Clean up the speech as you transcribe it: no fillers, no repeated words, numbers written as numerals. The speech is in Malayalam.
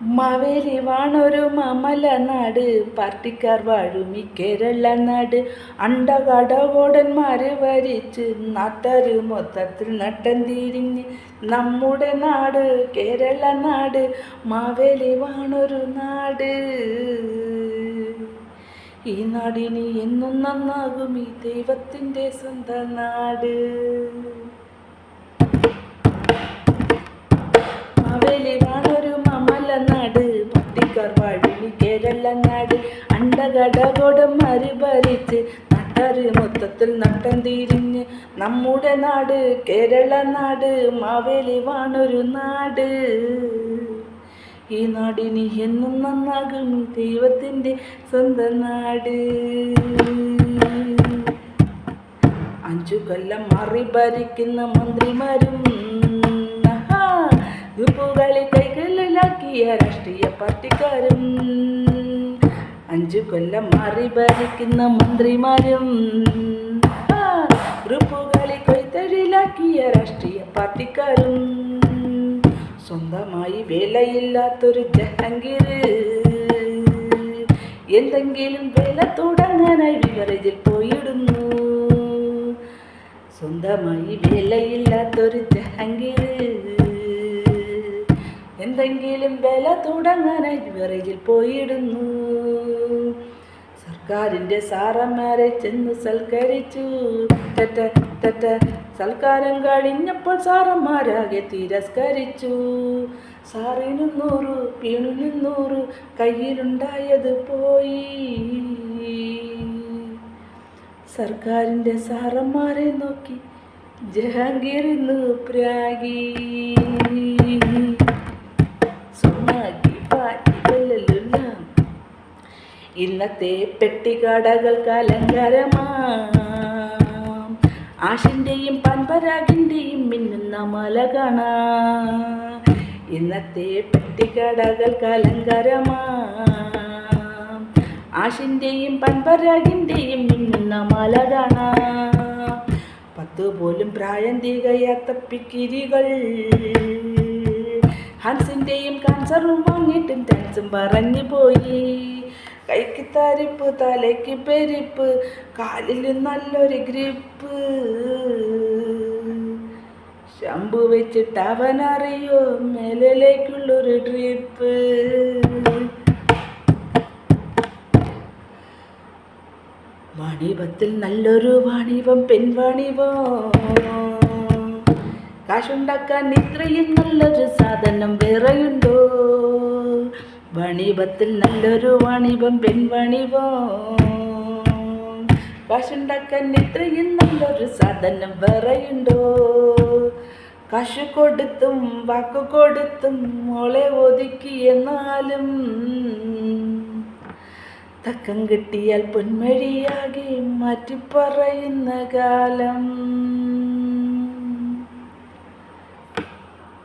മാവേലി വാണൊരു മാമലനാട്, പാർട്ടിക്കാർ വാഴുമി കേരള നാട്. അണ്ടകടകോടന്മാര് ഭരിച്ച് നാട്ടാര് മൊത്തത്തിൽ നട്ടം തിരിഞ്ഞ് നമ്മുടെ നാട് കേരള നാട്. മാവേലി വാണൊരു നാട്, ഈ നാടിനി എന്നും നന്നാകും, ഈ ദൈവത്തിൻ്റെ സ്വന്തം നാട്. മാവേലി വാണൊരു മാമലനാട്, പാർട്ടിക്കാർ വാഴുമി കേരള നാട്. അണ്ടകടകോടന്മാര് ഭരിച്ച് നാട്ടാര് മൊത്തത്തിൽ നട്ടം തിരിഞ്ഞ് നമ്മുടെ നാട് കേരള നാട്. മാവേലി വാണൊരു നാട്, ഈ നാടിനി എന്നും നന്നാകും, ദൈവത്തിൻ്റെ സ്വന്തം നാട്. 5 കൊല്ലം മാറി ഭരിക്കുന്ന മന്ത്രിമാരും ഗ്രൂപ്പുകളെ കൈകളിലാക്കിയ രാഷ്ട്രീയ പാർട്ടിക്കാരും. 5 കൊല്ലം മാറി ഭരിക്കുന്ന മന്ത്രിമാരും ഗ്രൂപ്പുകളെ കൈത്തൊഴിലാക്കിയ രാഷ്ട്രീയ പാർട്ടിക്കാരും. സ്വന്തമായി വേലയില്ലാത്തൊരു ജഹാംഗീർ എന്തെങ്കിലും വേല തുടങ്ങാനായി ബിവറേജിൽ പോയിടുന്നു. സ്വന്തമായി വേലയില്ലാത്തൊരു ജഹാംഗീർ എന്തെങ്കിലും വേല തുടങ്ങാനായി ബിവറേജിൽ പോയിടുന്നു. സർക്കാരിൻ്റെ സാറന്മാരെ ചെന്ന് സൽക്കരിച്ചു. സൽക്കാരം കഴിഞ്ഞപ്പോൾ സാറന്മാരാകെ തിരസ്കരിച്ചു. സാറിന് 100, പീണിന് 100, കയ്യിലുണ്ടായത് പോയി. സർക്കാരിൻ്റെ സാറന്മാരെ നോക്കി ജഹാംഗീർ ഇന്ന് പ്രാഗി. ഇന്നത്തെ പെട്ടിക്കടകൾക്ക് അലങ്കാരമാം, ആഷിൻ്റെയും പാൻപരാഗിൻ്റെയും മിന്നുന്ന മല കാണാം. ഇന്നത്തെ പെട്ടിക്കടകൾക്ക് അലങ്കാരമാം, ആഷിൻ്റെയും പാൻപരാഗിൻ്റെയും മിന്നുന്ന മല കാണാം. 10 പോലും പ്രായം തികയാത്ത പിക്കിരികൾ ഹാൻസിൻ്റെയും കാൻസറും വാങ്ങിയിട്ടും ഡാൻസും പറഞ്ഞു പോയി. കൈക്ക് തരിപ്പ്, തലയ്ക്ക് പെരിപ്പ്, കാലിൽ നല്ലൊരു ഗ്രിപ്പ്. ശമ്പു വെച്ചിട്ട് അവനറിയോ മേലിലേക്കുള്ളൊരു ട്രിപ്പ്. വാണിഭത്തിൽ നല്ലൊരു വാണിഭം, പെൺവാണിഭം. കാശുണ്ടാക്കാൻ ഇത്രയും നല്ലൊരു സാധനം വേറെയുണ്ടോ? വാണിഭത്തിൽ നല്ലൊരു വാണിഭം, പെൺവാണിഭം. കാശുണ്ടാക്കാൻ ഇത്രയും നല്ലൊരു സാധനം വേറെയുണ്ടോ? കാശ് കൊടുത്തും വാക്കു കൊടുത്തും മോളെ ഒതുക്കിയെന്നാലും തക്കം കിട്ടിയാൽ പൊന്മഴിയാകെ മാറ്റിപ്പറയുന്ന കാലം.